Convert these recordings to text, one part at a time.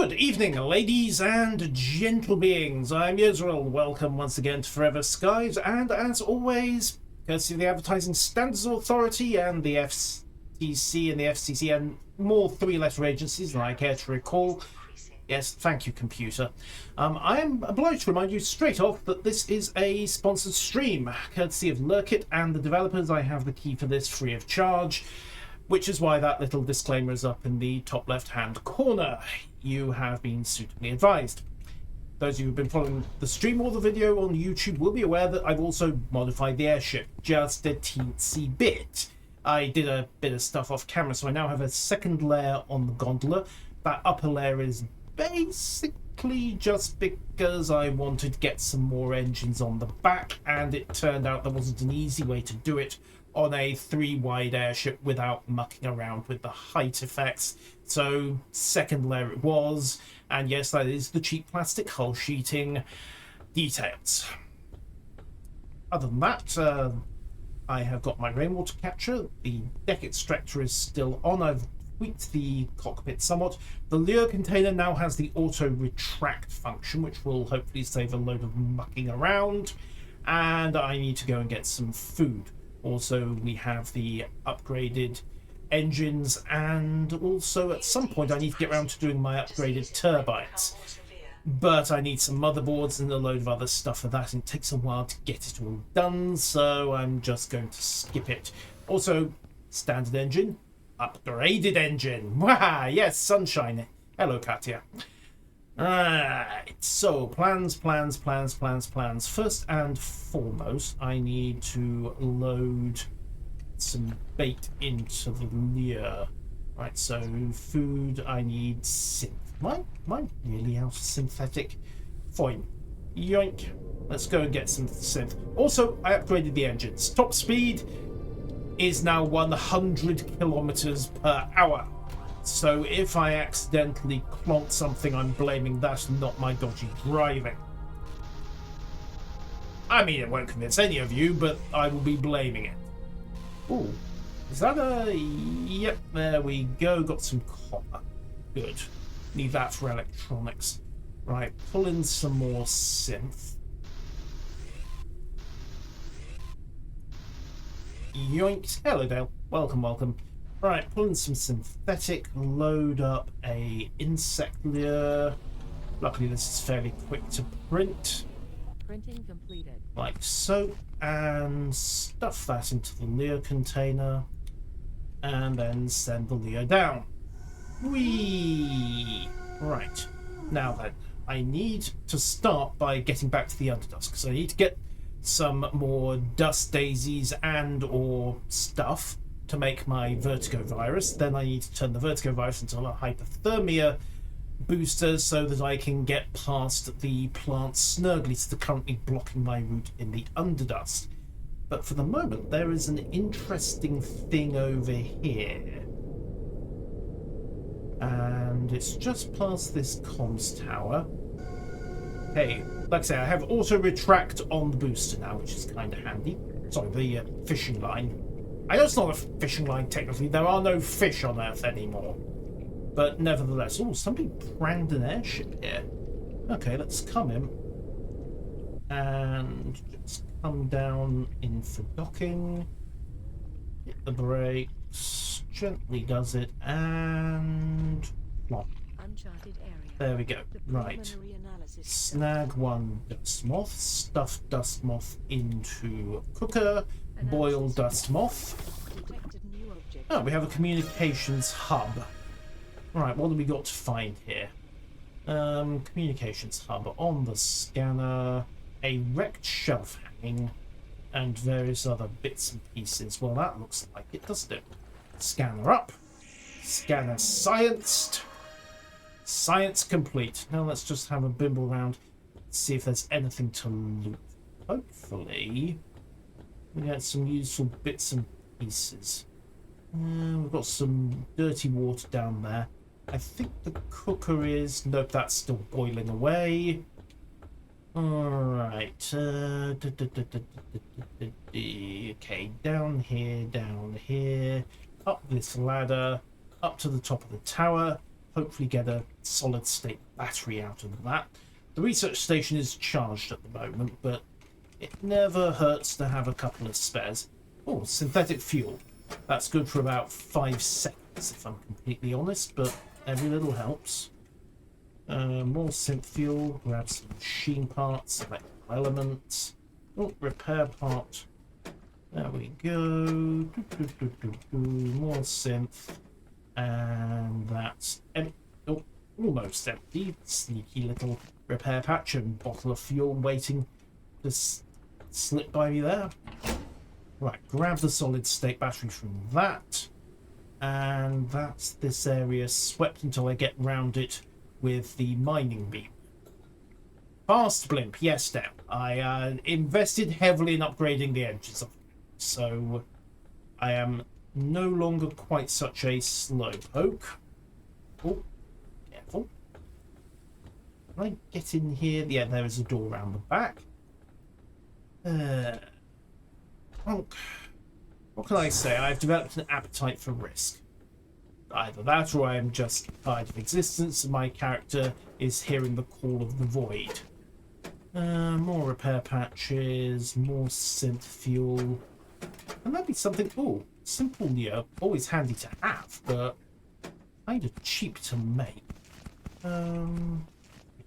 Good evening, ladies and gentle beings. I'm Israel. Welcome once again to Forever Skies, and as always, courtesy of the Advertising Standards Authority and the FTC and the FCC and more three-letter agencies than I care to recall. Yes, thank you, computer. I am obliged to remind you straight off that this is a sponsored stream, courtesy of Lurkit and the developers. I have the key for this free of charge, which is why that little disclaimer is up in the top left-hand corner. You have been suitably advised. Those of you who've been following the stream or the video on YouTube will be aware that I've also modified the airship just a teensy bit. I did a bit of stuff off camera, so I now have a second layer on the gondola. That upper layer is basically just because I wanted to get some more engines on the back, and it turned out there wasn't an easy way to do it on a 3-wide airship without mucking around with the height effects. So second layer it was, and yes, that is the cheap plastic hull sheeting details. Other than that, I have got my rainwater catcher. The deck extractor is still on. I've tweaked the cockpit somewhat. The lure container now has the auto retract function, which will hopefully save a load of mucking around, and I need to go and get some food. Also, we have the upgraded engines, and also at some point I need to get around to doing my upgraded turbines. But I need some motherboards and a load of other stuff for that, and it takes a while to get it all done, so I'm just going to skip it. Also, standard engine, upgraded engine. Wah! Yes, sunshine. Hello, Katya. Right, so plans. First and foremost, I need to load some bait into the lure. Right, so food, I need synth. Am I really out of synthetic? Fine. Yoink. Let's go and get some synth. Also, I upgraded the engines. Top speed is now 100 kilometers per hour. So if I accidentally clonk something, I'm blaming that, not my dodgy driving. I mean, it won't convince any of you, but I will be blaming it. Ooh, is that a... Yep, there we go. Got some copper. Good. Need that for electronics. Right, pull in some more synth. Yoink. Hello, Dale. Welcome. Right, pull in some synthetic, load up a insect lure. Luckily this is fairly quick to print. Printing completed. Like so, and stuff that into the lure container, and then send the lure down. Whee! Right, now then, I need to start by getting back to the Underdust, because I need to get some more dust daisies and or stuff to make my vertigo virus. Then I need to turn the vertigo virus into a hypothermia booster so that I can get past the plant snurglies that are currently blocking my route in the Underdust. But for the moment, there is an interesting thing over here. And it's just past this comms tower. Hey, like I say, I have auto retract on the booster now, which is kind of handy. Sorry, the fishing line. I know it's not a fishing line technically, there are no fish on Earth anymore. But nevertheless, oh, somebody pranged an airship here. Okay, let's come in. And just come down in for docking. Hit the brakes, gently does it, and plop. Uncharted area. There we go. Right. Snag one dust moth, stuff dust moth into cooker. Boil dust moth. Oh, we have a communications hub. Right, what do we got to find here? Communications hub on the scanner, a wrecked shelf hanging, and various other bits and pieces. Well, that looks like it, doesn't it? Scanner up. Scanner scienced. Science complete. Now let's just have a bimble around, see if there's anything to loot. Hopefully we get some useful bits and pieces. We've got some dirty water down there. I think the cooker is... Nope, that's still boiling away. Alright. Okay, down here. Up this ladder. Up to the top of the tower. hopefully get a solid state battery out of that. The research station is charged at the moment, but it never hurts to have a couple of spares. Oh, synthetic fuel. That's good for about 5 seconds, if I'm completely honest, but every little helps. More synth fuel, grab some machine parts, electrical elements. Oh, repair part. There we go. More synth. And that's almost empty. Sneaky little repair patch and bottle of fuel waiting to slip by me there. Right, grab the solid state battery from that. And that's this area swept until I get round it with the mining beam. Fast blimp, yes now. I invested heavily in upgrading the engines, so I am no longer quite such a slowpoke. Oh, careful. Can I get in here? Yeah, there is a door around the back. What can I say? I've developed an appetite for risk. Either that or I am just tired of existence and my character is hearing the call of the void. More repair patches, more synth fuel. And that'd be something, simple near, always handy to have, but kind of cheap to make.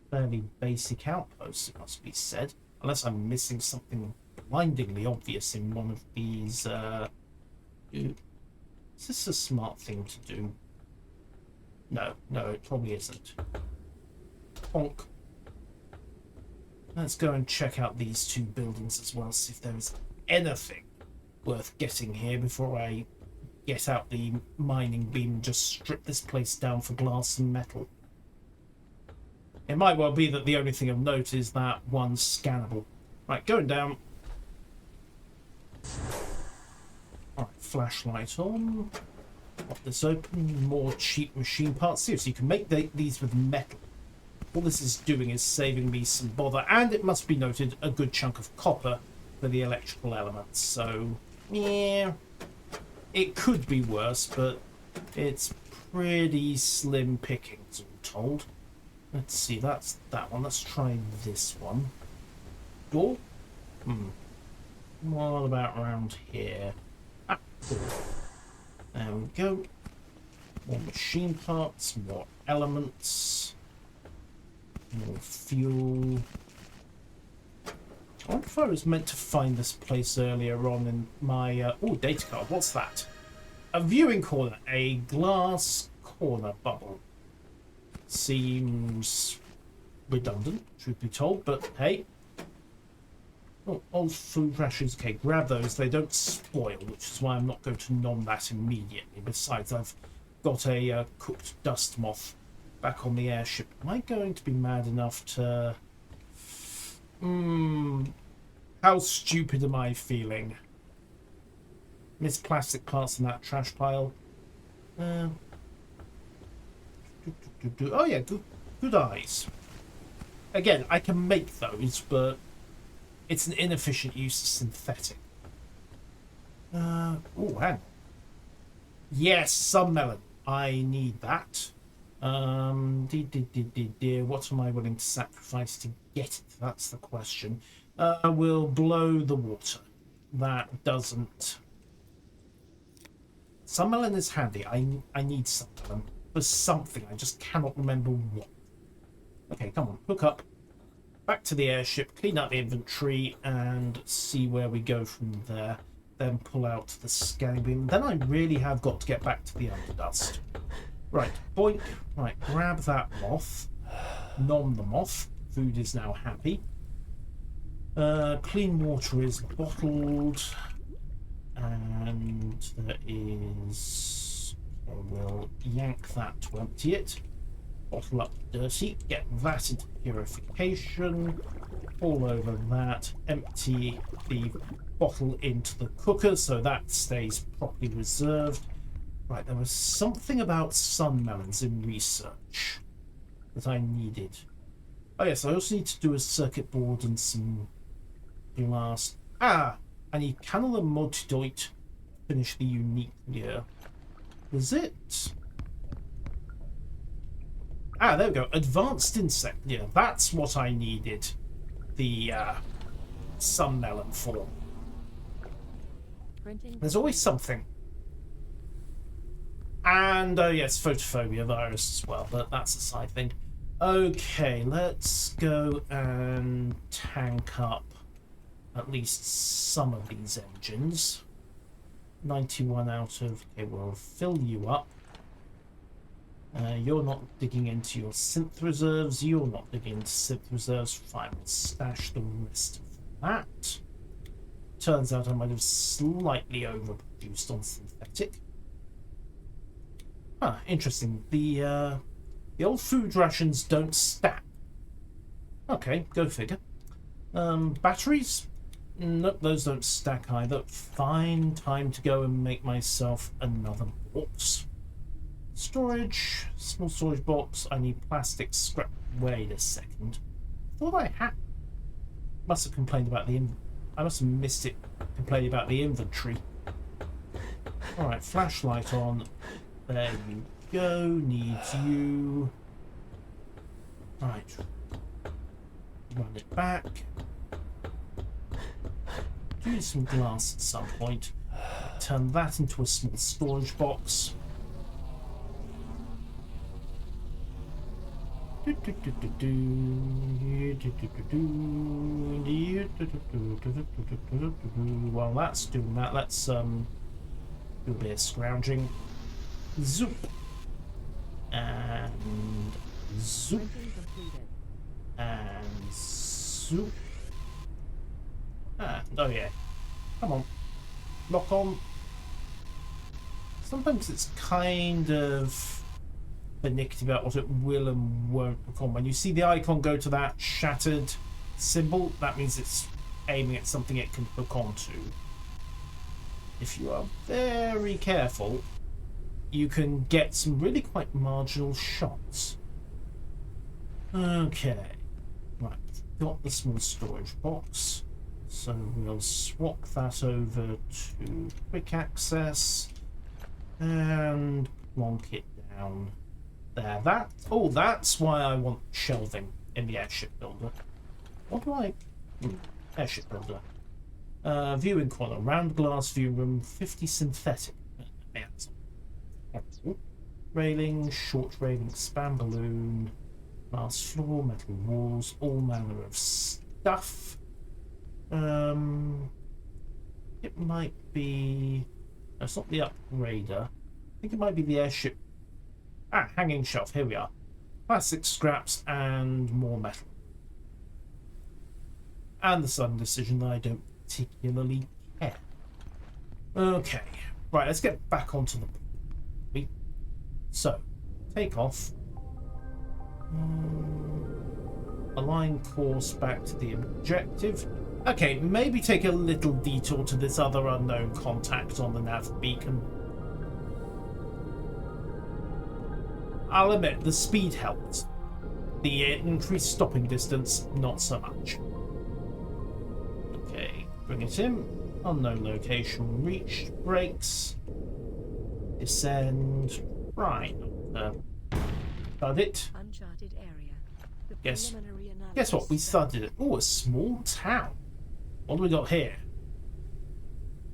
Fairly basic outpost, it must be said. Unless I'm missing something blindingly obvious in one of these, is this a smart thing to do? No, it probably isn't. Honk. Let's go and check out these 2 buildings as well, see if there is anything worth getting here before I get out the mining beam and just strip this place down for glass and metal. It might well be that the only thing of note is that one's scannable. Right, going down. Alright, flashlight on. Pop this open. More cheap machine parts. Seriously, you can make these with metal. All this is doing is saving me some bother, and it must be noted, a good chunk of copper for the electrical elements. So, yeah, it could be worse, but it's pretty slim pickings, all told. Let's see, that's that one. Let's try this one. Door? What about around here? Ah, door. There we go. More machine parts, more elements. More fuel. I wonder if I was meant to find this place earlier on in my... data card. What's that? A viewing corner. A glass corner bubble. Seems redundant, truth be told, but hey. Oh, old food rations. Okay, grab those. They don't spoil, which is why I'm not going to nom that immediately. Besides, I've got a cooked dust moth back on the airship. Am I going to be mad enough to... How stupid am I feeling? Miss plastic parts in that trash pile. Oh yeah, good eyes. Again, I can make those, but it's an inefficient use of synthetic. Hang on. Yes, some melon. I need that. What am I willing to sacrifice to get it? That's the question. We'll blow the water. That doesn't... Some melon is handy. I need some melon for something. I just cannot remember what. Okay, come on. Hook up. Back to the airship. Clean out the inventory and see where we go from there. Then pull out the scanning beam. Then I really have got to get back to the underdust. Right, boink. Right, grab that moth. Nom the moth. Food is now happy. Clean water is bottled. And there is... we'll yank that to empty it. Bottle up dirty. Get that into purification. All over that. Empty the bottle into the cooker so that stays properly reserved. Right, there was something about sun melons in research that I needed. Oh yes, I also need to do a circuit board and some glass. I need cannula multidoit to finish the unique gear. Was it? Ah, there we go. Advanced insect. Yeah, that's what I needed the sun melon for. Printing There's always something. And, yes, photophobia virus as well, but that's a side thing. Okay, let's go and tank up at least some of these engines. 91 out of... Okay, we'll fill you up. You're not digging into your synth reserves. You're not digging into synth reserves. Fine, we'll stash the rest of that. Turns out I might have slightly overproduced on synthetic. Ah, interesting. The old food rations don't stack. Okay, go figure. Batteries? Nope, those don't stack either. Fine, time to go and make myself another box. Storage, small storage box. I need plastic scrap. Wait a second. Thought I had. Must have complained about the. I must have missed it. Complaining about the inventory. All right, flashlight on. There you go. Needs you. All right. Run it back. Do some glass at some point. Turn that into a small storage box. While that's doing that, let's do a bit of scrounging. Zoop. And zoop. Printing completed. And zoop. Oh yeah. Come on. Lock on. Sometimes it's kind of finicky about what it will and won't become. When you see the icon go to that shattered symbol, that means it's aiming at something it can hook onto. If you are very careful, you can get some really quite marginal shots. Okay. Right, got the small storage box. So we'll swap that over to quick access and plonk it down there. That's why I want shelving in the airship builder. What do I... airship builder. Viewing corner, round glass view room, 50 synthetic. Railing, short railing, span balloon, glass floor, metal walls, all manner of stuff. It might be... No, it's not the upgrader. I think it might be the airship. Ah, hanging shelf. Here we are. Plastic scraps and more metal. And the sudden decision that I don't particularly care. Okay. Right, let's get back onto the... So, take off. Align course back to the objective. Okay, maybe take a little detour to this other unknown contact on the nav beacon. I'll admit, the speed helped. The increased stopping distance, not so much. Okay, bring it in. Unknown location reached. Brakes. Descend. Right. Thud it. Uncharted area. The Guess preliminary what? We analysis thudded it. Oh, a small town. What do we got here?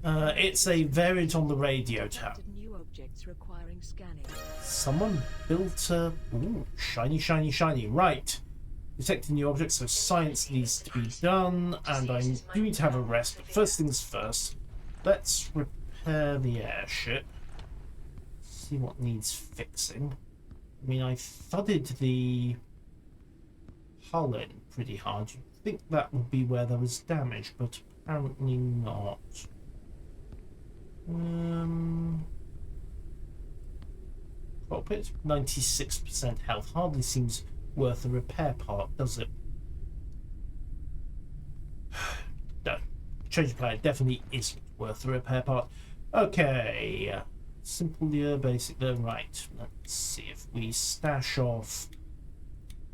It's a variant on the radio tower. detected new objects requiring scanning. Someone built a... Ooh, shiny, shiny, shiny. Right. Detecting new objects, so science needs to be done, and I do need to have a rest. But first things first, let's repair the airship. See what needs fixing. I mean, I thudded the hull in pretty hard. You'd think that would be where there was damage, but apparently not. Cockpit, 96% health. Hardly seems worth a repair part, does it? No. Change of player definitely isn't worth the repair part. Okay. Simple year, basic there. Right. Let's see if we stash off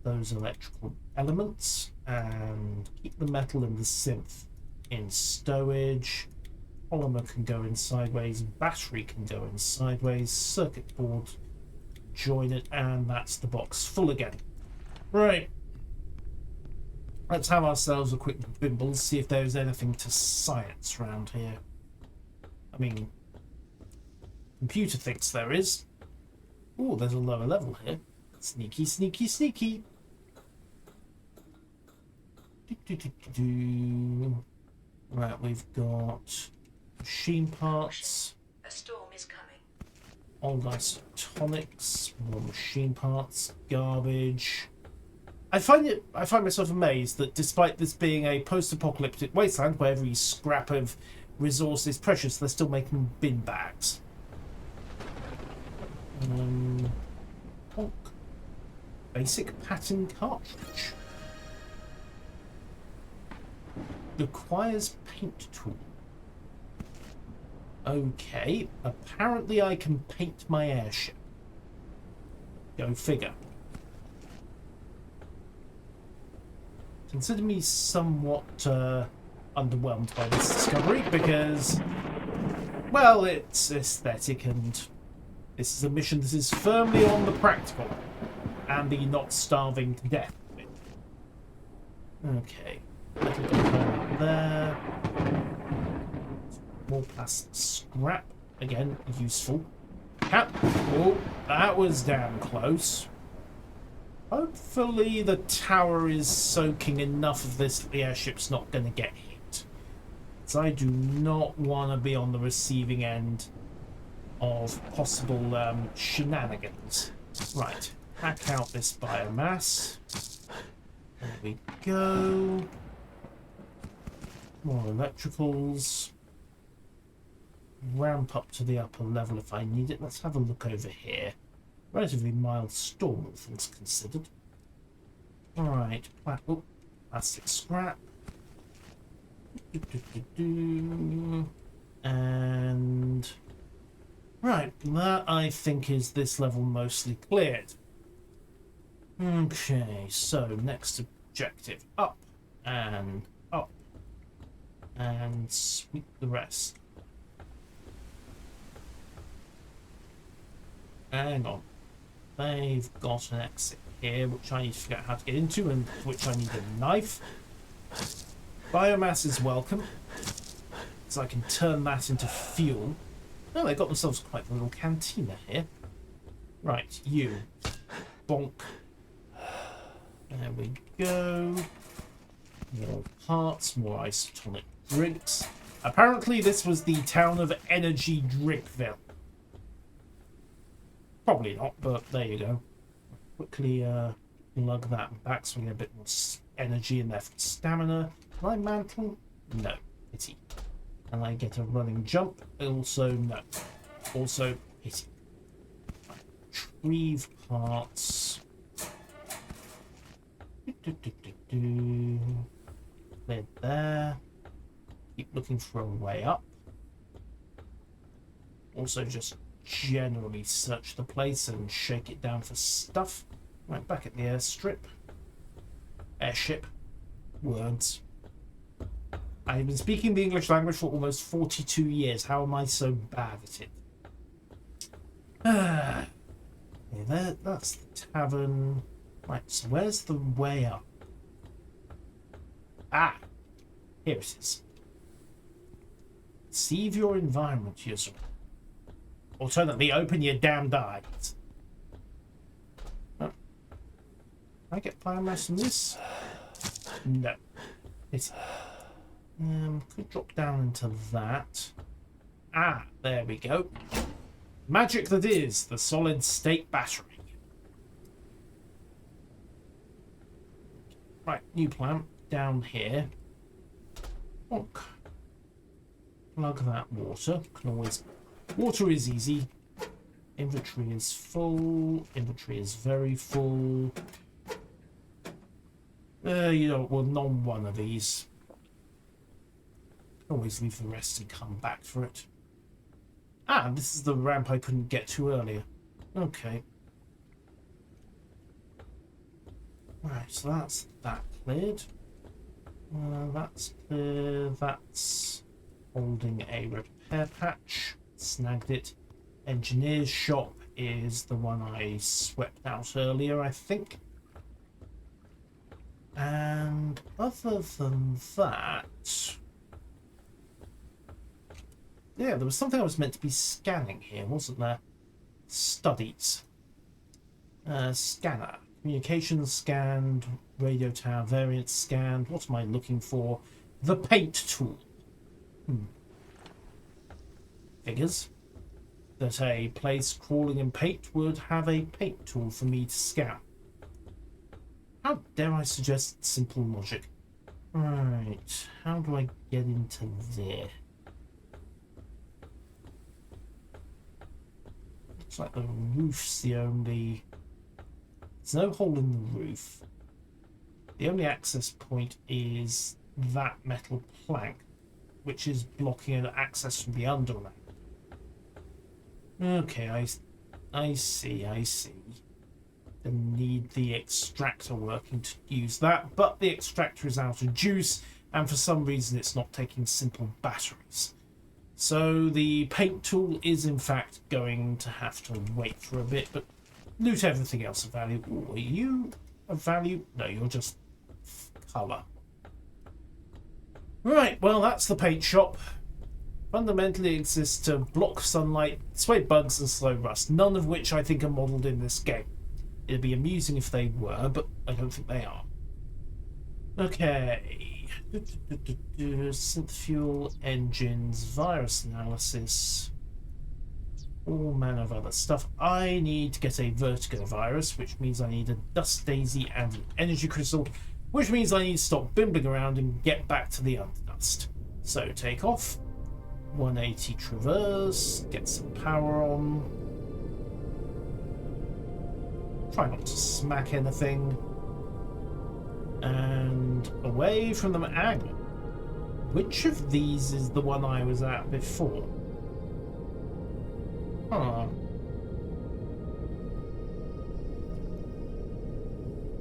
those electrical elements and keep the metal and the synth in stowage. Polymer can go in sideways, battery can go in sideways, circuit board join it, and that's the box full again. Right. Let's have ourselves a quick bimble, see if there's anything to science around here. I mean, computer thinks there is. Oh, there's a lower level here. Sneaky, sneaky, sneaky. Right, we've got machine parts. A storm is coming. Old isotonics, more machine parts, garbage. I find myself amazed that despite this being a post-apocalyptic wasteland where every scrap of resource is precious, they're still making bin bags. Oh, basic pattern cartridge. Requires paint tool. Okay, apparently I can paint my airship. Go figure. Consider me somewhat underwhelmed by this discovery because, well, it's aesthetic and this is a mission that is firmly on the practical and the not starving to death bit. Okay, little component there. More plastic scrap. Again, useful. Oh, that was damn close. Hopefully the tower is soaking enough of this that the airship's not going to get hit. Because I do not want to be on the receiving end of possible shenanigans. Right, hack out this biomass. There we go. More electricals. Ramp up to the upper level if I need it. Let's have a look over here. Relatively mild storm, all things considered. Alright, plastic scrap. And right, that I think is this level mostly cleared. Okay, so next objective, up and sweep the rest. Hang on. They've got an exit here, which I need to figure out how to get into, and for which I need a knife. Biomass is welcome, so I can turn that into fuel. Oh, they got themselves quite a little cantina here. Right, you. Bonk. There we go. More parts, more isotonic drinks. Apparently this was the town of Energy Drinkville. Probably not, but there you go. Quickly lug that back so we get a bit more energy in there for stamina. Can I mantle? No. Pity. And I get a running jump? Also no. Also pity. Retrieve parts. Cleared there. Keep looking for a way up. Also just generally search the place and shake it down for stuff. Right, back at the airstrip. Airship. Words. I've been speaking the English language for almost 42 years. How am I so bad at it? Yeah, that's the tavern. Right, so where's the way up? Ah! Here it is. Perceive your environment, user. Alternately, open your damned eyes. Oh. Can I get biomass from this? No. It's could drop down into that. Ah, there we go. Magic that is the solid state battery. Right, new plant down here. Bonk. Plug that water. Can always. Water is easy. Inventory is full. Inventory is very full. You know, well, non one of these. Always leave the rest and come back for it. Ah, this is the ramp I couldn't get to earlier. Okay. Right, so that's that cleared. That's clear. That's holding a repair patch. Snagged it. Engineer's shop is the one I swept out earlier, I think. And other than that... Yeah, there was something I was meant to be scanning here, wasn't there? Studies. Scanner. Communications scanned, radio tower variant scanned. What am I looking for? The paint tool. Figures that a place crawling in paint would have a paint tool for me to scan. How dare I suggest simple logic? Right, how do I get into there? Looks like the roof's the only... There's no hole in the roof. The only access point is that metal plank, which is blocking an access from the underground. Okay, I see. I need the extractor working to use that, but the extractor is out of juice, and for some reason it's not taking simple batteries. So the paint tool is in fact going to have to wait for a bit, but loot everything else of value. Ooh, are you of value? No, you're just colour. Right, well that's the paint shop. Fundamentally exists to block sunlight, sway bugs and slow rust, none of which I think are modelled in this game. It'd be amusing if they were, but I don't think they are. Okay. Synth fuel, engines, virus analysis, all manner of other stuff. I need to get a vertigo virus, which means I need a dust daisy and an energy crystal, which means I need to stop bimbling around and get back to the underdust. So take off, 180 traverse, get some power on. Try not to smack anything. And away from the angle. Which of these is the one I was at before? Huh.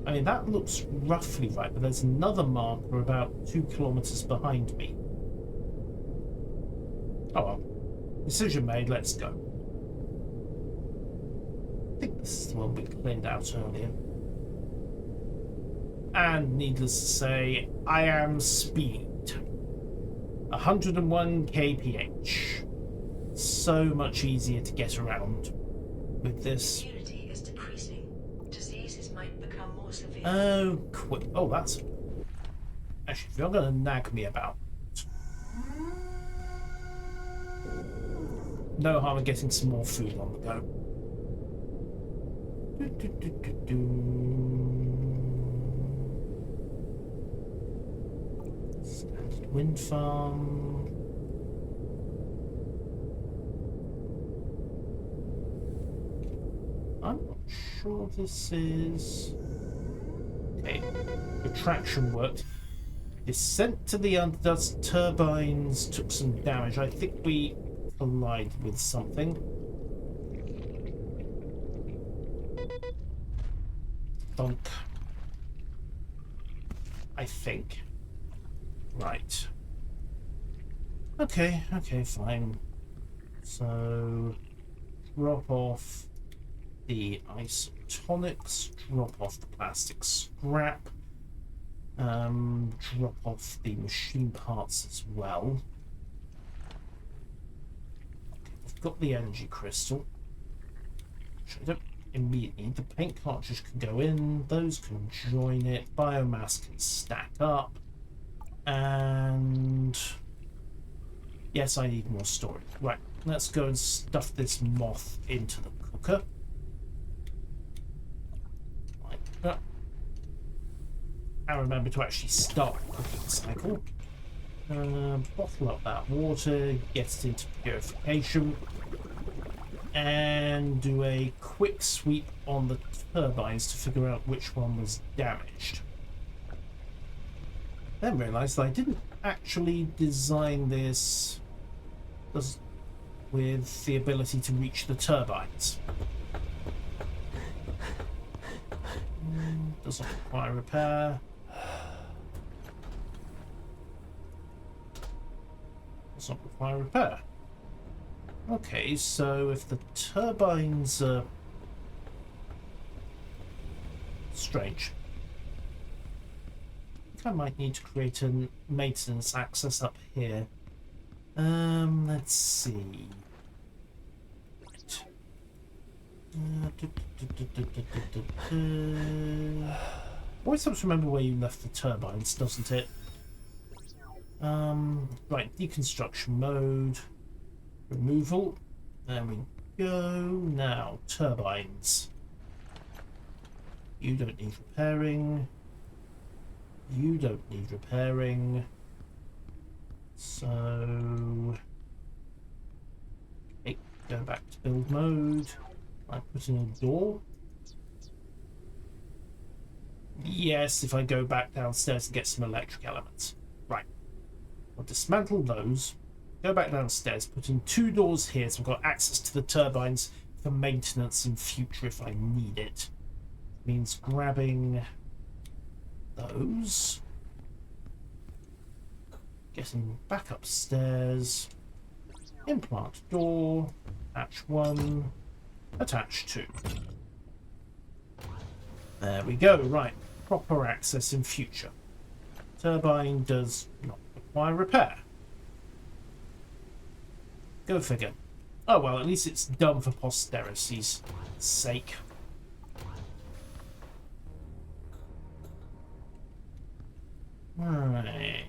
I mean, that looks roughly right, but there's another marker about 2 kilometers behind me. Oh well. Decision made, let's go. I think this is the one we cleared out earlier. And needless to say, I am speed. 101 kph. So much easier to get around with this. Immunity is decreasing. Diseases might become more severe. Oh, quick. Oh, that's... Actually, if you're going to nag me about... No harm in getting some more food on the go. Standard wind farm. I'm not sure this is... Okay, the traction worked. Descent to the underdust, turbines took some damage. I think we collided with something. Donk. I think. Right. Okay, fine. So, drop off the isotonics, drop off the plastic scrap, drop off the machine parts as well. Okay, I've got the energy crystal, which I don't immediately need. The paint cartridge can go in, those can join it, biomass can stack up, and yes, I need more storage. Right, let's go and stuff this moth into the cooker. Like that. And remember to actually start the cooking cycle. Bottle up that water, get it into purification, and do a quick sweep on the turbines to figure out which one was damaged. Then realised that I didn't actually design this with the ability to reach the turbines. Does not require repair. Does not require repair. Okay, so if the turbines are strange, I think I might need to create a maintenance access up here. Let's see. Always helps to remember where you left the turbines, doesn't it? Right, deconstruction mode. Removal. There we go. Now, turbines. You don't need repairing. You don't need repairing. So... okay, go back to build mode. I put in a door. Yes, if I go back downstairs and get some electric elements. Right. I'll dismantle those. Go back downstairs, put in 2 doors here so I've got access to the turbines for maintenance in future if I need it. Means grabbing those. Getting back upstairs. Implant door. Attach 1. Attach 2. There we go. Right. Proper access in future. Turbine does not require repair. Go figure. Oh well, at least it's done for posterity's sake. Right.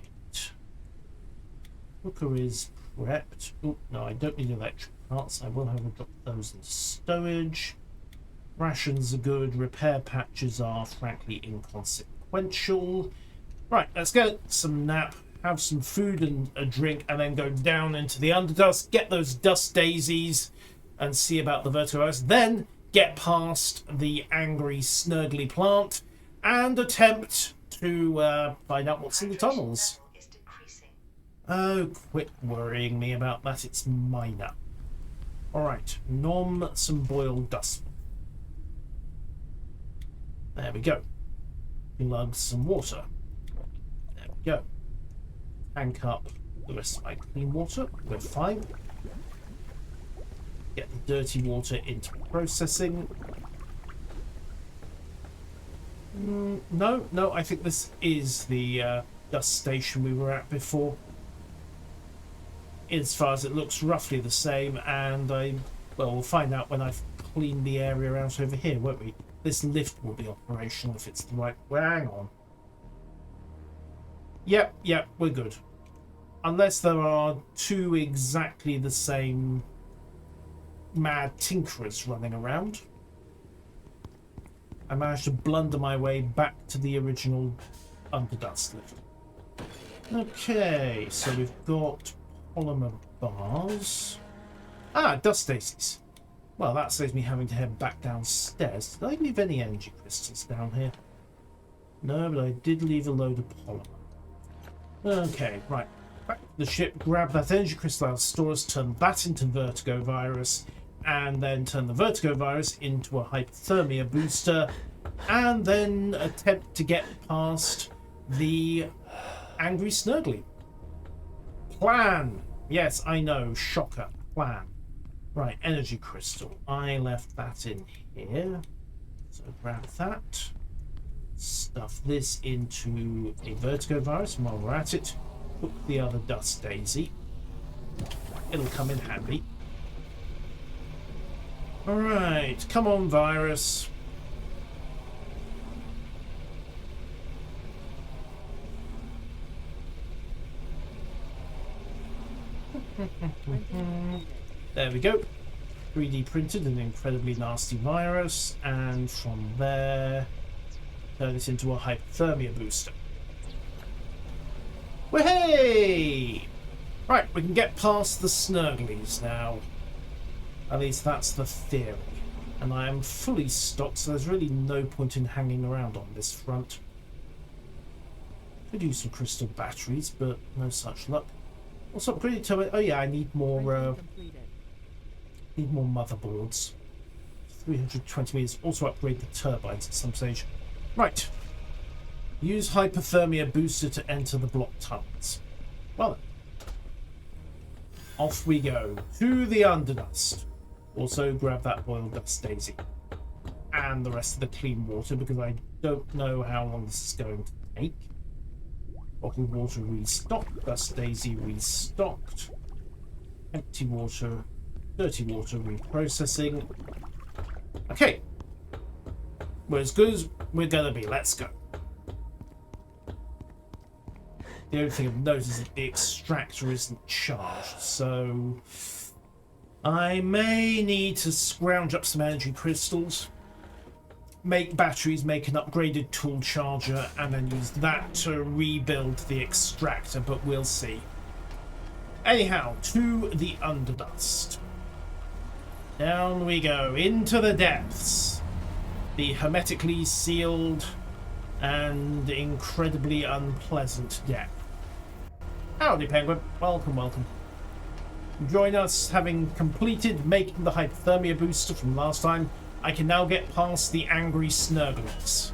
Cooker is prepped. Oh, no, I don't need electric parts. I will have to drop those into stowage. Rations are good. Repair patches are frankly inconsequential. Right, let's get some nap, have some food and a drink, and then go down into the underdust, get those dust daisies, and see about the vertivirus. Then get past the angry, snurgly plant and attempt to find out what's in the tunnels. Is decreasing. Oh, quit worrying me about that. It's minor. Alright, nom some boiled dust. There we go. Plug some water. There we go. Tank up the rest of my clean water. We're fine. Get the dirty water into processing. No, I think this is the dust station we were at before. As far as it looks roughly the same, and we'll find out when I've cleaned the area out over here, won't we? This lift will be operational if it's the right... well, hang on. Yep, we're good. Unless there are 2 exactly the same mad tinkerers running around. I managed to blunder my way back to the original underdust lift. Okay, so we've got polymer bars. Ah, dust daisies. Well, that saves me having to head back downstairs. Did I leave any energy crystals down here? No, but I did leave a load of polymer. Okay, right. Back to the ship, grab that energy crystal out of stores, turn that into vertigo virus, and then turn the vertigo virus into a hypothermia booster, and then attempt to get past the angry snurgly. Plan! Yes, I know, shocker. Plan. Right, energy crystal. I left that in here. So grab that. Stuff this into a vertigo virus, and while we're at it, hook the other dust daisy. It'll come in handy. Alright, come on, virus. There we go. 3D printed an incredibly nasty virus, and from there turn it into a hypothermia booster. Wahey! Right, we can get past the snurglies now. At least that's the theory. And I am fully stocked, so there's really no point in hanging around on this front. Could use some crystal batteries, but no such luck. What's upgraded to it? Oh yeah, I need more motherboards. 320 meters. Also upgrade the turbines at some stage. Right. Use hypothermia booster to enter the block tunnels. Well then. Off we go to the Underdust. Also grab that boiled dust daisy and the rest of the clean water because I don't know how long this is going to take. Bottled water restocked, dust daisy restocked, empty water, dirty water reprocessing. Okay, we're as good as we're gonna be. Let's go. The only thing I've noticed is that the extractor isn't charged, so I may need to scrounge up some energy crystals, make batteries, make an upgraded tool charger, and then use that to rebuild the extractor, but we'll see. Anyhow, to the Underdust. Down we go, into the depths. The hermetically sealed and incredibly unpleasant depth. Howdy, Penguin. Welcome, welcome. Join us, having completed making the hypothermia booster from last time. I can now get past the angry Snurglings.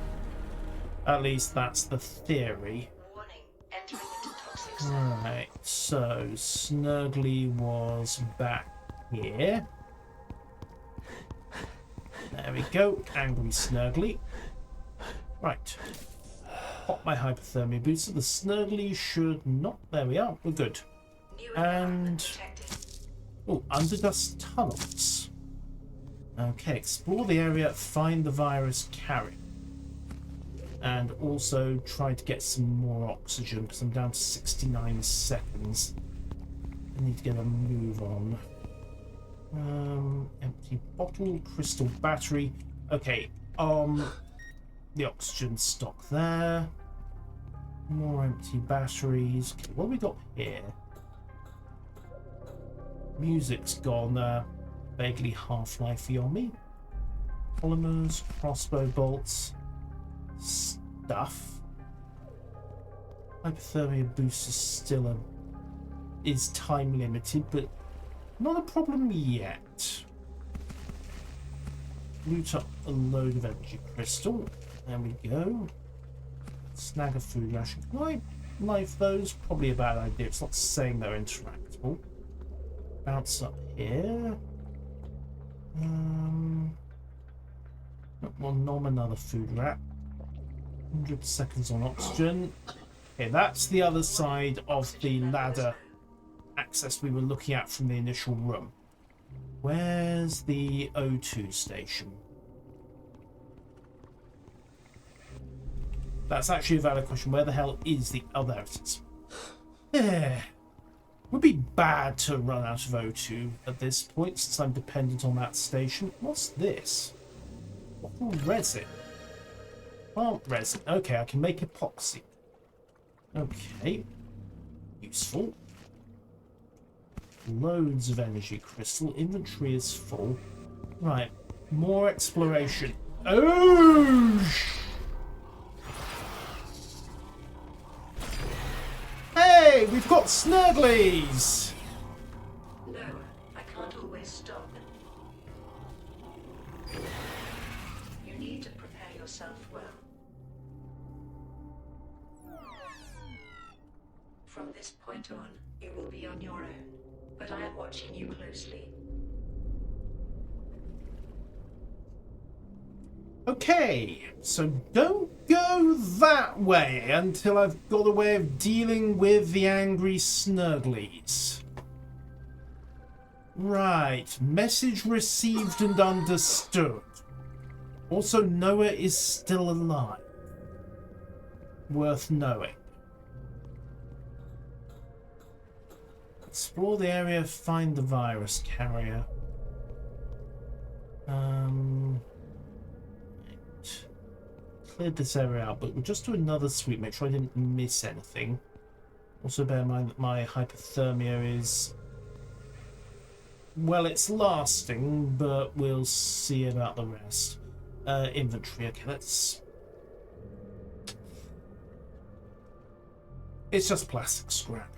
At least that's the theory. Warning, entering into toxic zone. Right, so Snurgly was back here. There we go, angry Snurgly. Right. Pop my hypothermia booster. The Snurgly should not. There we are. We're good. New environment And detected. oh, Underdust tunnels. Okay, explore the area, find the virus carrier, and also try to get some more oxygen because I'm down to 69 seconds. I need to get a move on. Empty bottle, crystal battery. Okay, the oxygen stock there. More empty batteries. Okay, what have we got here? Music's gone. Vaguely half-life yummy. Polymers, crossbow bolts, stuff. Hypothermia boost is still is time limited, but not a problem yet. Loot up a load of energy crystal. There we go. Snag a food ration. Can I knife those? Probably a bad idea. It's not saying they're interactable. Bounce up here. We'll nom another food wrap. 100 seconds on oxygen. Okay, that's the other side of the ladder access we were looking at from the initial room. Where's the O2 station? That's actually a valid question. Where the hell is the... Oh, there it is. Would be bad to run out of O2 at this point since I'm dependent on that station. What's this? Bottle resin. Plant resin. Okay, I can make epoxy. Okay. Useful. Loads of energy crystal. Inventory is full. Right. More exploration. Oh! Hey, we've got Snurglies! No, I can't always stop. You need to prepare yourself well. From this point on, you will be on your own, but I am watching you closely. Okay, so don't go that way until I've got a way of dealing with the angry Snurglies. Right, message received and understood. Also, Noah is still alive. Worth knowing. Explore the area, find the virus carrier. Cleared this area out, but we'll just do another sweep, make sure I didn't miss anything. Also bear in mind that my hypothermia is... well, it's lasting, but we'll see about the rest. Inventory, okay, let's... It's just plastic scrap.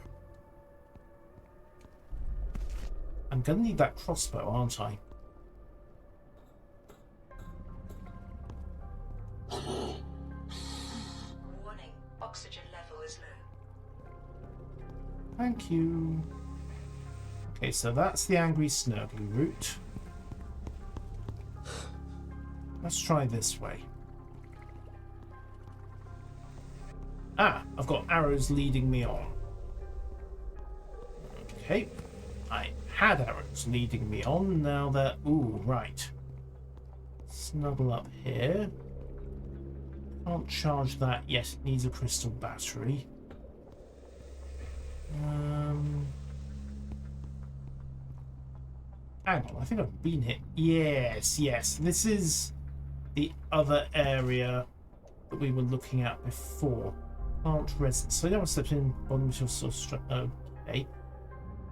I'm gonna need that crossbow, aren't I? Warning, oxygen level is low. Thank you. Okay, so that's the Angry Snurgly route. Let's try this way. Ah, I've got arrows leading me on. Okay, I had arrows leading me on, now they're... Ooh, right. Snuggle up here. Can't charge that yet, it needs a crystal battery. Hang on, I think I've been here. Yes, yes. This is the other area that we were looking at before. Plant resin. So I don't want to step in bottom of source. Okay.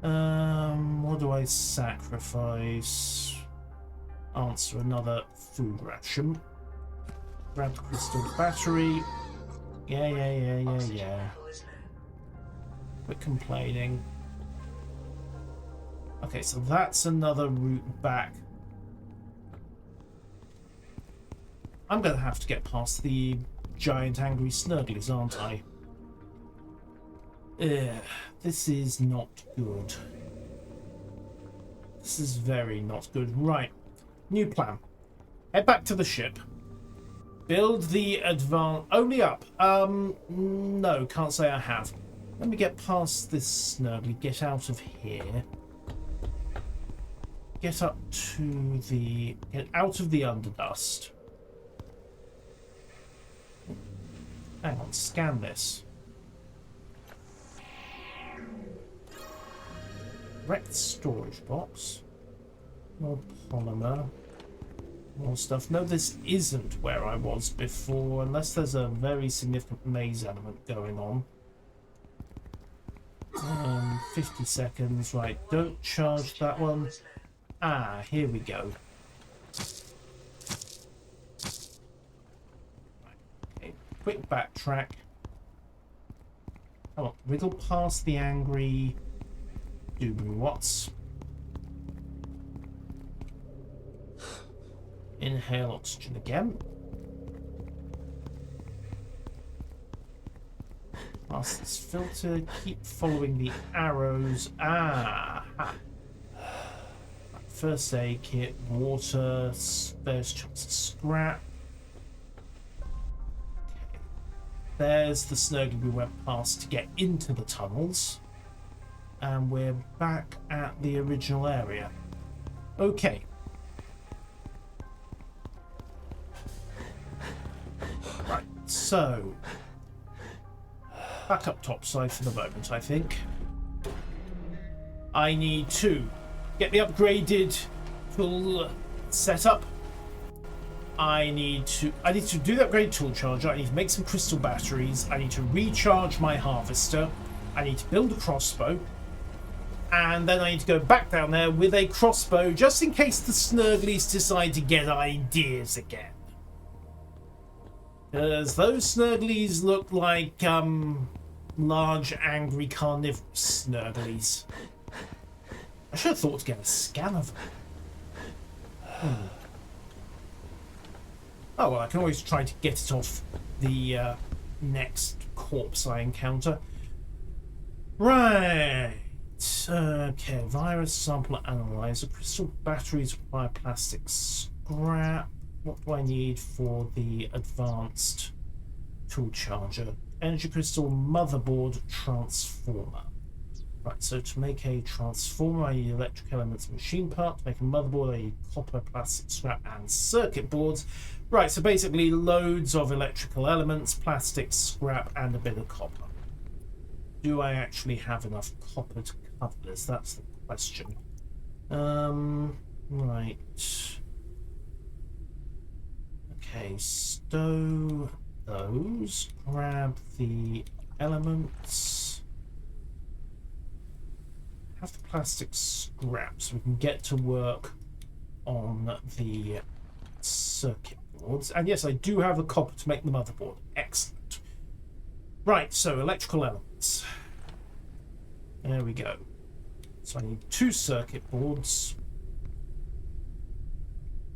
What do I sacrifice? Answer another food ration. Grab the crystal battery. Yeah. Quit complaining. Okay, so that's another route back. I'm going to have to get past the giant angry snurglies, aren't I? This is not good. This is very not good. Right. New plan. Head back to the ship. Build the advance... Only up. No, can't say I have. Let me get past this snurgly. Get out of here. Get up to the... Get out of the underdust. Hang on, scan this. Wrecked storage box. More polymer. More stuff. No, this isn't where I was before, unless there's a very significant maze element going on. 50 seconds. Right, don't charge that one. Ah, here we go. Okay, quick backtrack. Come on, riddle past the angry Dooboo-Watts. Inhale oxygen again. Past this filter. Keep following the arrows. Ah! First aid kit, water, there's chunks of scrap. Okay. There's the snurgly we went past to get into the tunnels. And we're back at the original area. Okay. Right, so... Back up topside for the moment, I think. I need to get the upgraded tool setup. I need to do the upgraded tool charger. I need to make some crystal batteries. I need to recharge my harvester. I need to build a crossbow. And then I need to go back down there with a crossbow just in case the snurglies decide to get ideas again. Because those snurglies look like large angry carnivorous snurglies. I should have thought to get a scan of them. Oh well, I can always try to get it off the next corpse I encounter. Right. Okay, virus sample analyzer. Crystal batteries require plastic scrap. What do I need for the advanced tool charger? Energy crystal motherboard transformer. Right, so to make a transformer, I need electric elements and machine part. To make a motherboard, I need copper, plastic scrap, and circuit boards. Right, so basically loads of electrical elements, plastic scrap, and a bit of copper. Do I actually have enough copper to cover this? That's the question. Right. Okay, stow those. Grab the elements. Have the plastic scrap so we can get to work on the circuit boards. And yes, I do have the copper to make the motherboard. Excellent. Right, so electrical elements. There we go. So I need 2 circuit boards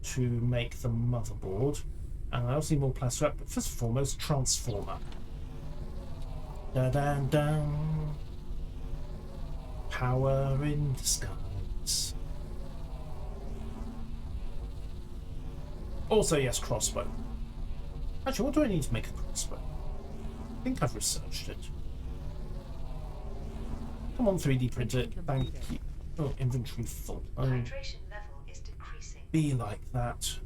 to make the motherboard. And I also need more plastic scrap, but first and foremost, transformer. Da-da-da. power in disguise. Also, yes, crossbow. Actually, what do I need to make a crossbow? I think I've researched it. Come on, 3D printer. Thank you. Oh, inventory full. Hydration level is decreasing. Be like that.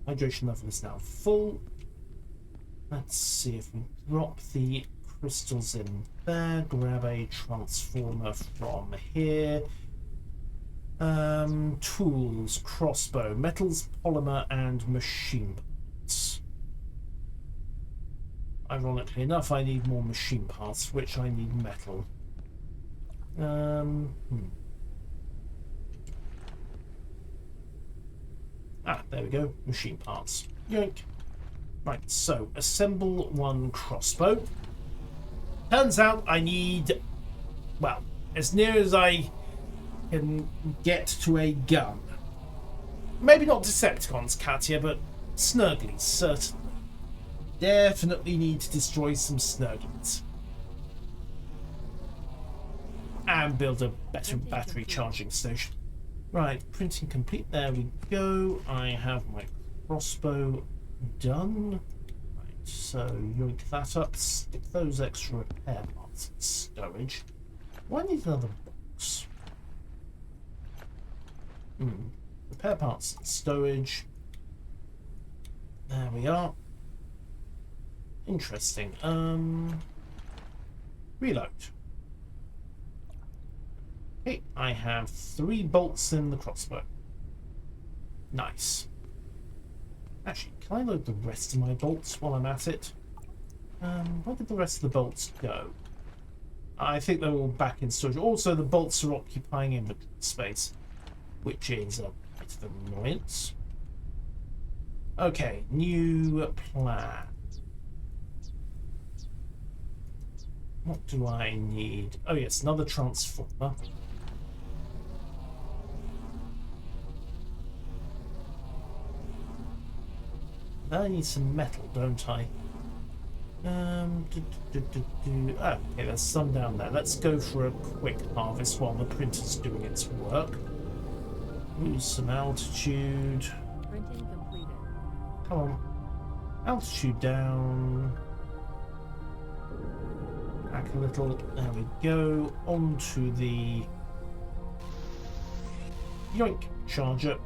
Hydration level is now full. Let's see if we drop the crystals in there. Grab a transformer from here. Tools, crossbow, metals, polymer, and machine parts. Ironically enough, I need more machine parts, for which I need metal. Ah, there we go. Machine parts. Yoink. Right, so assemble one crossbow. Turns out I need, well, as near as I can get to a gun. Maybe not Decepticons, Katya, but Snurglies, certainly. Definitely need to destroy some Snurglies. And build a better battery charging station. Right, printing complete. There we go. I have my crossbow done. Right, so yoink that up. Stick those extra repair parts in storage. Why need another box? Repair parts in storage. There we are. Interesting. Reload. Okay, I have 3 bolts in the crossbow. Nice. Actually, can I load the rest of my bolts while I'm at it? Where did the rest of the bolts go? I think they're all back in storage. Also, the bolts are occupying inventory space, which is a bit of an annoyance. Okay, new plan. What do I need? Oh yes, another transformer. I need some metal, don't I? Okay, there's some down there. Let's go for a quick harvest while the printer's doing its work. Lose some altitude. Printing completed. Come on. Altitude down. Back a little. There we go. Onto the yoink charger.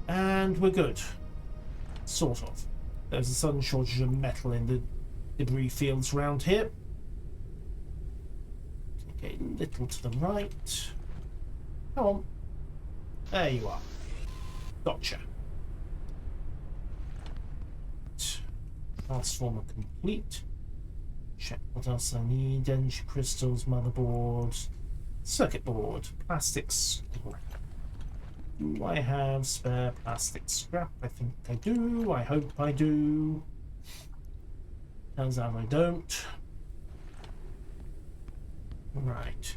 And we're good. Sort of. There's a sudden shortage of metal in the debris fields around here. Okay, a little to the right. Come on. There you are. Gotcha. Transformer complete. Check what else I need. Energy crystals, motherboards, circuit board, plastic scrap. Do I have spare plastic scrap? I think I do. I hope I do. Turns out I don't. Right.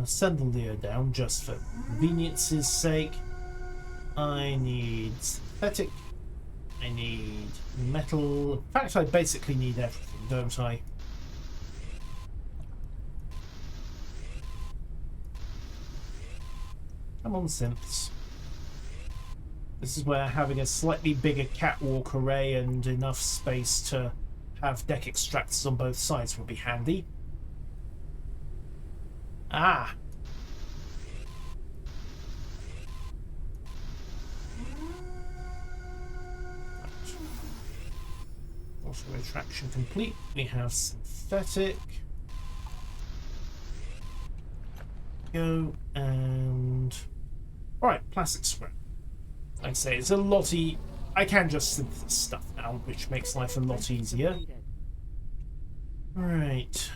Send the Leo down just for convenience's sake. I need synthetic. I need metal. In fact, I basically need everything, don't I? Come on, synths. This is where having a slightly bigger catwalk array and enough space to have deck extractors on both sides would be handy. Ah! Auto retraction complete. We have synthetic. Go and alright, plastic scrap. Like I say, it's a lot I can just synthesize stuff now, which makes life a lot easier. Right.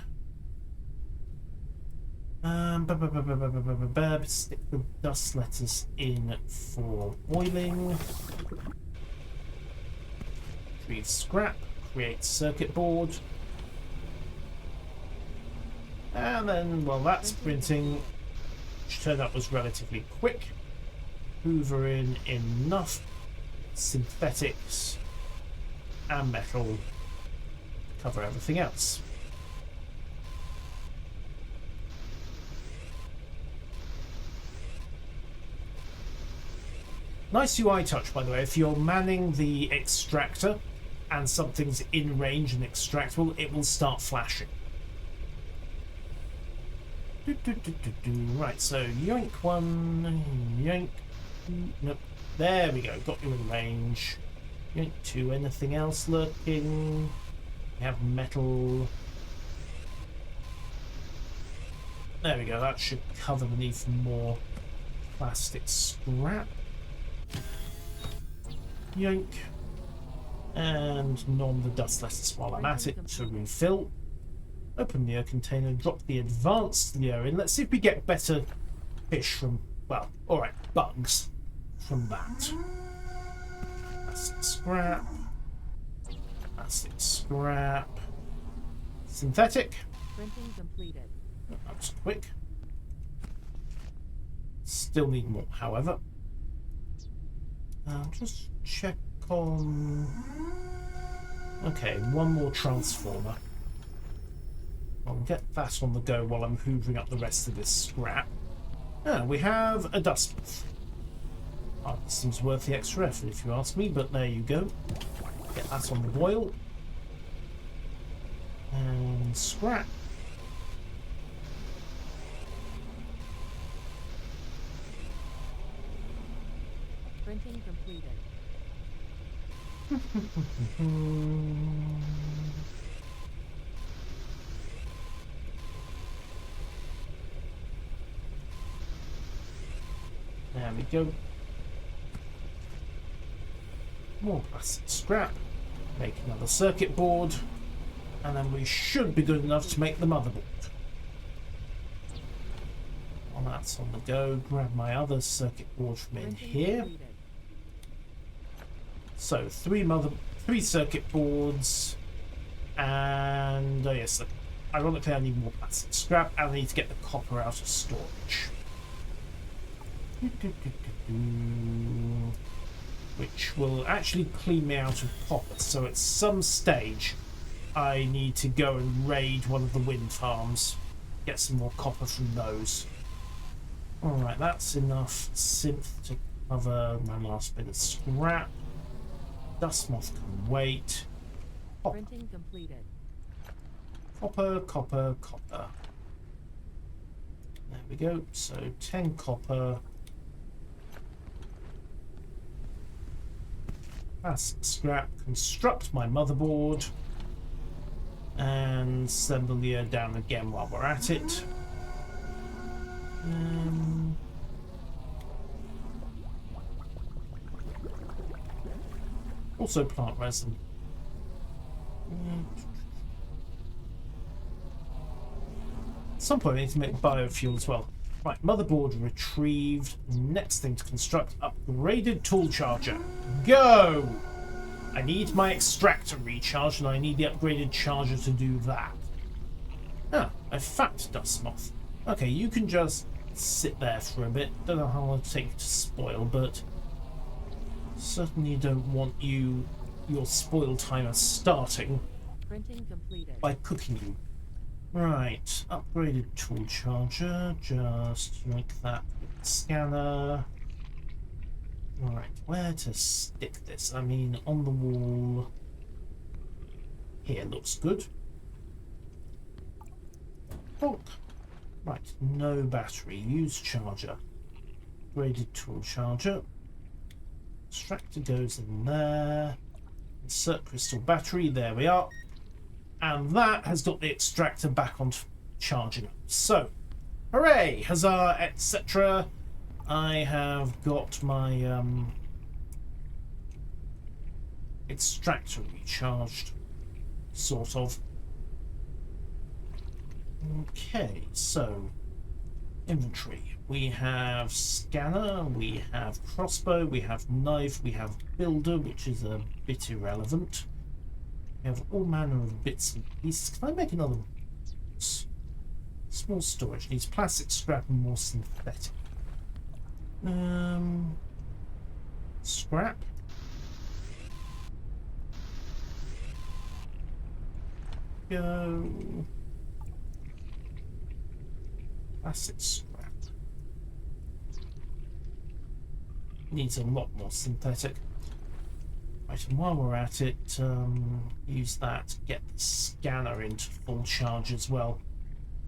Stick the dust letters in for oiling. Retrieve scrap. Create circuit board. And then, well, that's printing, which turned out was relatively quick. Hoover in enough synthetics and metal cover everything else. Nice UI touch, by the way. If you're manning the extractor and something's in range and extractable, it will start flashing. Right, so yoink one, yoink. Nope. There we go. Got you in range. Yoink two. Anything else lurking? We have metal. There we go. That should cover beneath more plastic scrap. Yoink. And nom the dust lettuce while I'm at it to refill. Open the air container, drop the advanced Leo in. Let's see if we get better fish from, well, alright, bugs from that. Plastic scrap. Plastic scrap. Synthetic. Printing completed. That was quick. Still need more, however. Just check on... Okay, one more transformer. I'll get that on the go while I'm hoovering up the rest of this scrap. We have a dust moth. This seems worth the extra effort if you ask me, but there you go. Get that on the boil. And scrap. Printing completed. There we go. More plastic scrap. Make another circuit board. And then we should be good enough to make the motherboard. While that's on the go, grab my other circuit board from in here. So three circuit boards, and oh yes, ironically I need more plastic scrap, and I need to get the copper out of storage. Which will actually clean me out of copper. So at some stage, I need to go and raid one of the wind farms, get some more copper from those. Alright, that's enough synth to cover my last bit of scrap. Dust moth can wait. Copper. Printing completed. Copper, copper, copper. There we go. So 10 copper. Plastic scrap. Construct my motherboard. And send the Leo down again while we're at it. Also plant resin. At some point I need to make biofuel as well. Right, motherboard retrieved. Next thing to construct, upgraded tool charger. Go! I need my extractor recharged, and I need the upgraded charger to do that. Ah, a fat dust moth. Okay, you can just sit there for a bit. Don't know how long it'll take to spoil, but certainly don't want your spoil timer starting Printing completed. by cooking you. Right, upgraded tool charger, just like that with the scanner. Right, where to stick this? I mean, on the wall here looks good. Oh, right, no battery, use charger. Upgraded tool charger. Extractor goes in there. Insert crystal battery, there we are. And that has got the extractor back on charging. So, hooray, huzzah, etc. I have got my extractor recharged, sort of. Okay, so inventory. We have scanner, we have crossbow, we have knife, we have builder, which is a bit irrelevant. We have all manner of bits and pieces. Can I make another small storage? Needs plastic scrap and more synthetic. Scrap. go. Acid scrap. Needs a lot more synthetic. Right, and while we're at it, use that to get the scanner into full charge as well.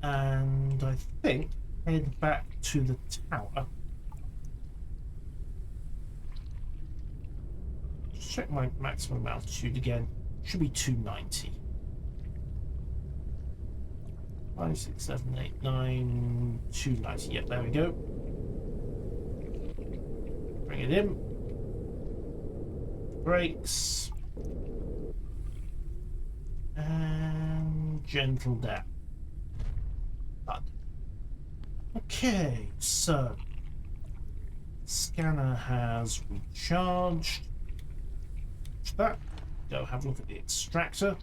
And I think head back to the tower. Just check my maximum altitude again. Should be 290. 5, 6, 7, 8, 9, 290. Yep, there we go. Bring it in. Brakes. And gentle down. Done. Okay, so scanner has recharged. That. Go have a look at the extractor,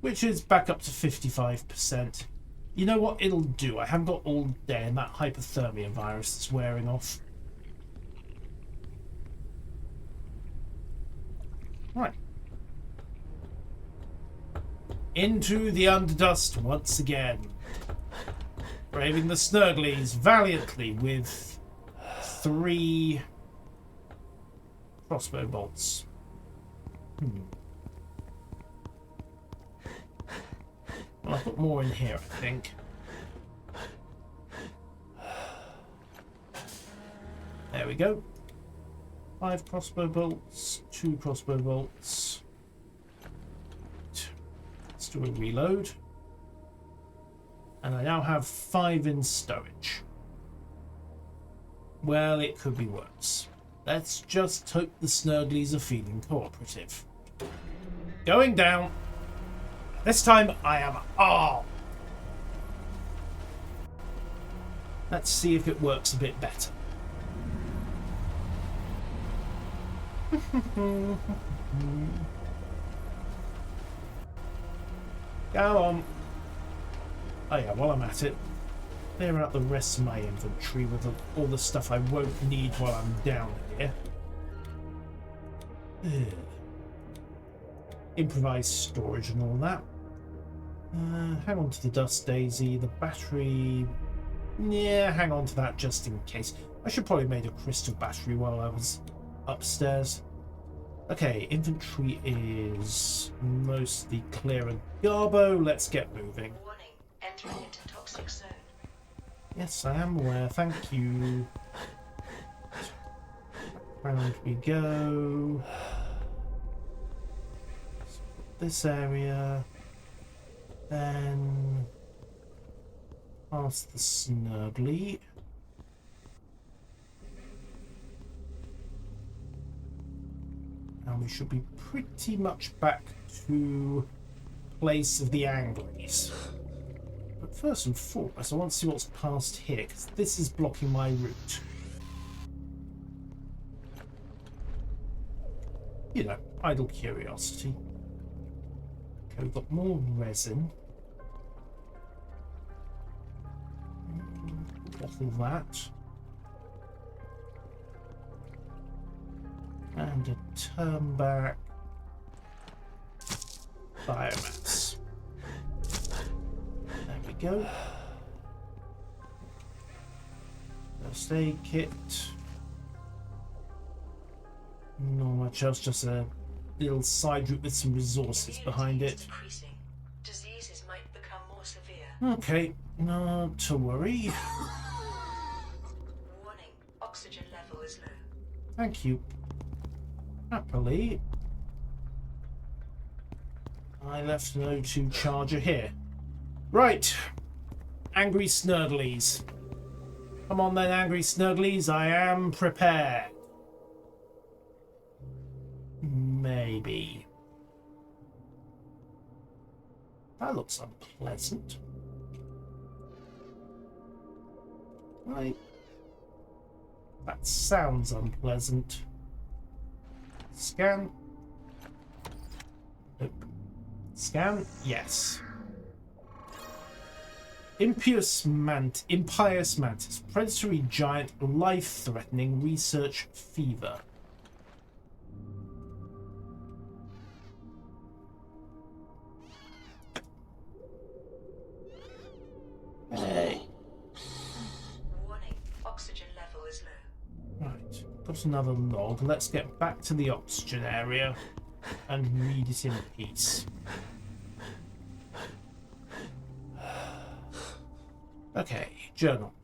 which is back up to 55%. You know what? It'll do. I haven't got all day, and that hypothermia virus is wearing off. Right. Into the underdust once again. Braving the Snurglies valiantly with 3 crossbow bolts. Well, I've got more in here, I think. There we go. 5 crossbow bolts, 2 crossbow bolts. Let's do a reload. And I now have 5 in stowage. Well, it could be worse. Let's just hope the Snurglies are feeling cooperative. Going down. This time I am armed. Let's see if it works a bit better. Go on. Oh yeah, while I'm at it, clear out the rest of my inventory with all the stuff I won't need while I'm down here. Improvised storage and all that. Hang on to the dust daisy, the battery. Yeah, hang on to that just in case. I should probably have made a crystal battery while I was upstairs. Okay, inventory is mostly clear and garbo. Let's get moving. Warning, entering into toxic zone. Yes, I am aware. Thank you. Round we go. This area. Then past the Snurgly. And we should be pretty much back to place of the Anglies. But first and foremost, I want to see what's past here, because this is blocking my route. You know, idle curiosity. Okay, we've got more resin. Bottle that. And a turn back biomass. There we go. First aid kit. Not much else, just a little side route with some resources behind it. Increasing. Diseases might become more severe. Okay, not to worry. Warning, oxygen level is low. Thank you. Happily, I left an O2 charger here. Right, angry Snurglies. Come on then, angry Snurglies, I am prepared. Maybe. That looks unpleasant. Right. That sounds unpleasant. Scan. Nope. Scan. Yes. Impious Mantis. Predatory giant. Life-threatening research fever. Got another log. Let's get back to the oxygen area and read it in peace. Okay, journal.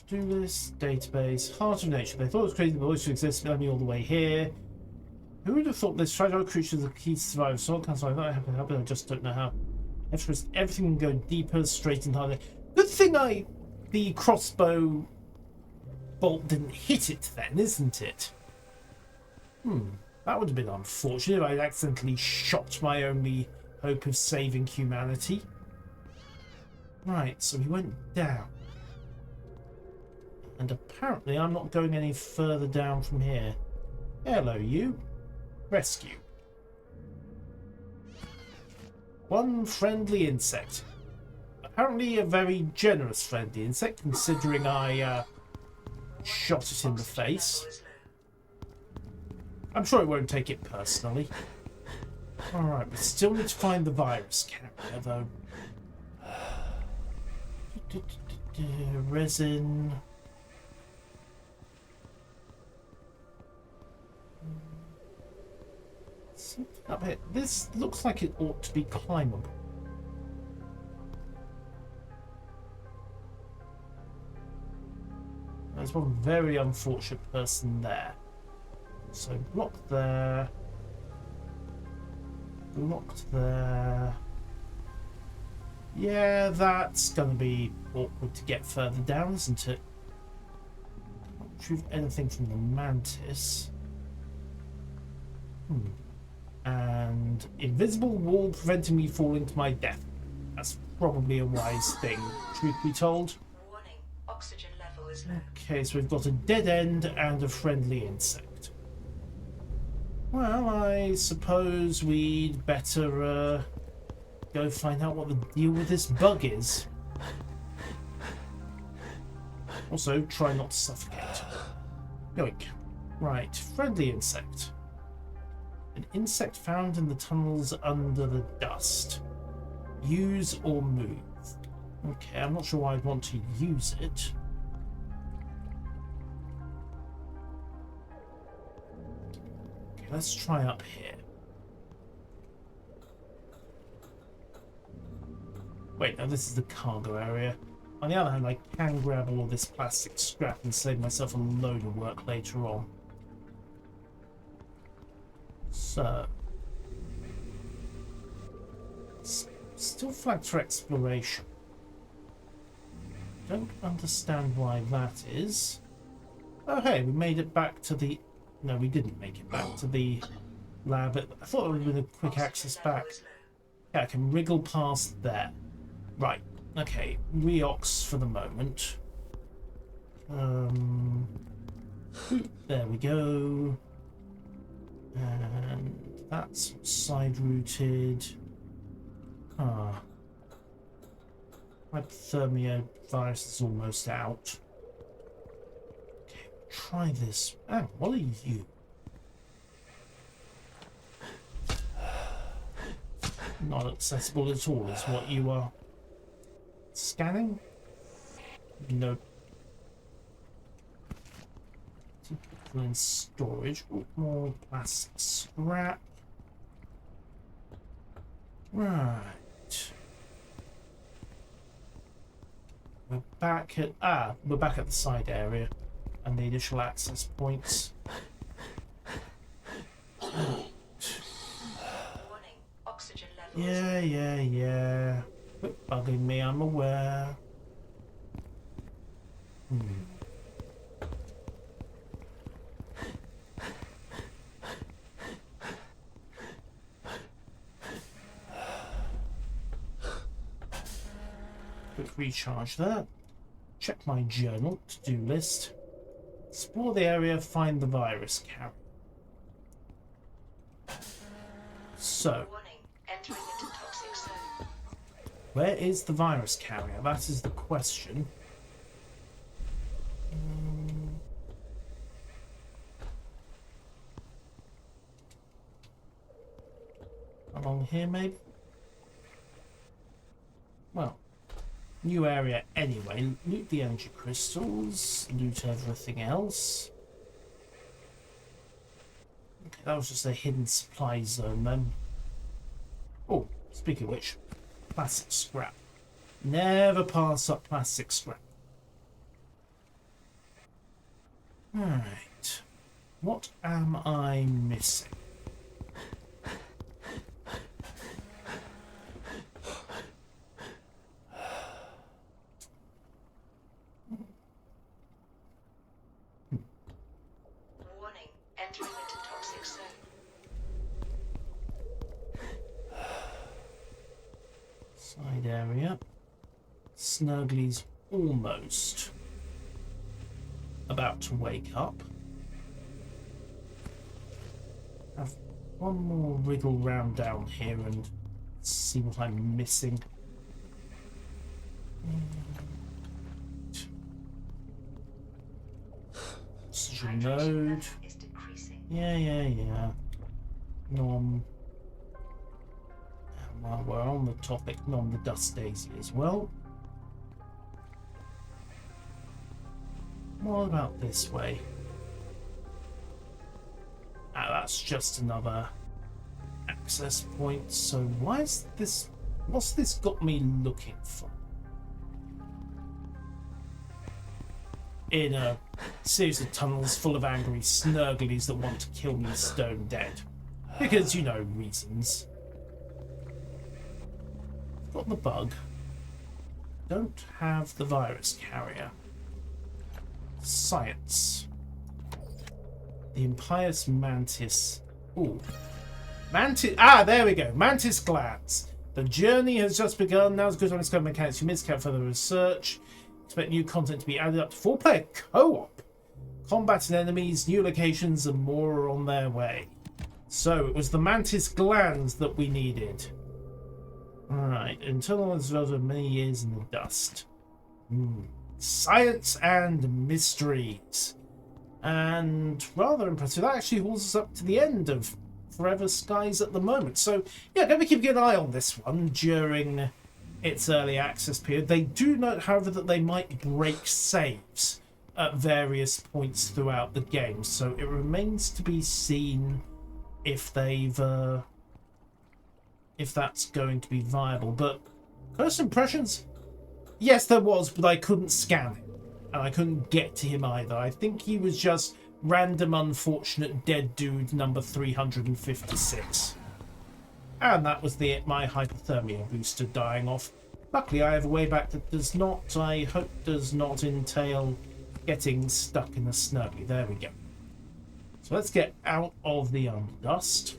To-do list, database, heart of nature. They thought it was crazy the voice to exist, led me all the way here. Who would have thought this fragile creature is the key to survive? So I thought I have to help it, I just don't know how. I have to risk everything and go deeper, straight and harder. Good thing the crossbow bolt didn't hit it then, isn't it? That would have been unfortunate if I'd accidentally shot my only hope of saving humanity. Right, so we went down. And apparently I'm not going any further down from here. Hello, you. Rescue. One friendly insect. Apparently a very generous friendly insect, considering I shot it in the face. I'm sure it won't take it personally. Alright, we still need to find the virus carrier, though. Resin. Something up here. This looks like it ought to be climbable. There's one very unfortunate person there. So blocked there. Blocked there. Yeah, that's gonna be awkward to get further down, isn't it? Not retrieve anything from the mantis. And invisible wall preventing me falling to my death. That's probably a wise thing, truth be told. Warning, oxygen level is low. Okay, so we've got a dead end and a friendly insect. Well, I suppose we'd better go find out what the deal with this bug is. Also, try not to suffocate. Yoink. Right, friendly insect. An insect found in the tunnels under the dust. Use or move. Okay, I'm not sure why I'd want to use it. Okay, let's try up here. Wait, no, this is the cargo area. On the other hand, I can grab all this plastic scrap and save myself a load of work later on. So, still flagged for exploration. Don't understand why that is. Oh hey, we made it back to the... No, we didn't make it back to the lab. I thought it would have been a quick access back. Yeah, I can wriggle past there. Right, okay, reox for the moment. There we go. And that's side routed. Hypothermia virus is almost out. Okay, try this. Oh, what are you? Not accessible at all is what you are. Scanning? Nope. In storage. Ooh, more plastic scrap. Right. We're back at the side area and the initial access points. Warning, oxygen level Yeah. Quit bugging me, I'm aware. Quick recharge there. Check my journal, to-do list. Explore the area, find the virus carrier. So, warning, entering into toxic zone. where is the virus carrier? That is the question. Along here, maybe? Well, New area anyway. Loot the energy crystals. Loot everything else. Okay, that was just a hidden supply zone then. Oh, speaking of which, plastic scrap. Never pass up plastic scrap. Alright. What am I missing? Warning, entering into toxic zone. Side area. Snuggly's almost about to wake up. Have one more wriggle round down here and see what I'm missing. Oxygen node. Is decreasing. Yeah. Nom. And while we're on the topic, nom the dust daisy as well. What about this way? Ah, that's just another access point. So why is this... What's this got me looking for? In a series of tunnels full of angry snurglies that want to kill me stone dead. Because, you know, reasons. Got the bug. Don't have the virus carrier. Science. The impious mantis. Ooh. Mantis. Ah, there we go. Mantis glands. The journey has just begun. Now's a good time to discover mechanics you missed. Count further research. Expect new content to be added up to 4-player co-op. Combat and enemies, new locations, and more are on their way. So it was the mantis glands that we needed. Alright. Internal as well as many years in the dust. Science and mysteries. And rather impressive. That actually hauls us up to the end of Forever Skies at the moment. So yeah, going to keep an eye on this one during its early access period. They do note, however, that they might break saves at various points throughout the game. So it remains to be seen if they've if that's going to be viable. But first impressions. Yes, there was, but I couldn't scan him. And I couldn't get to him either. I think he was just random unfortunate dead dude number 356. And that was my hypothermia booster dying off. Luckily, I have a way back that does not, I hope, does not entail getting stuck in the snuggie. There we go. So let's get out of the underdust.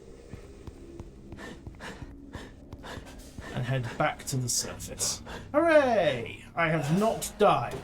And head back to the surface. Hooray! I have not died.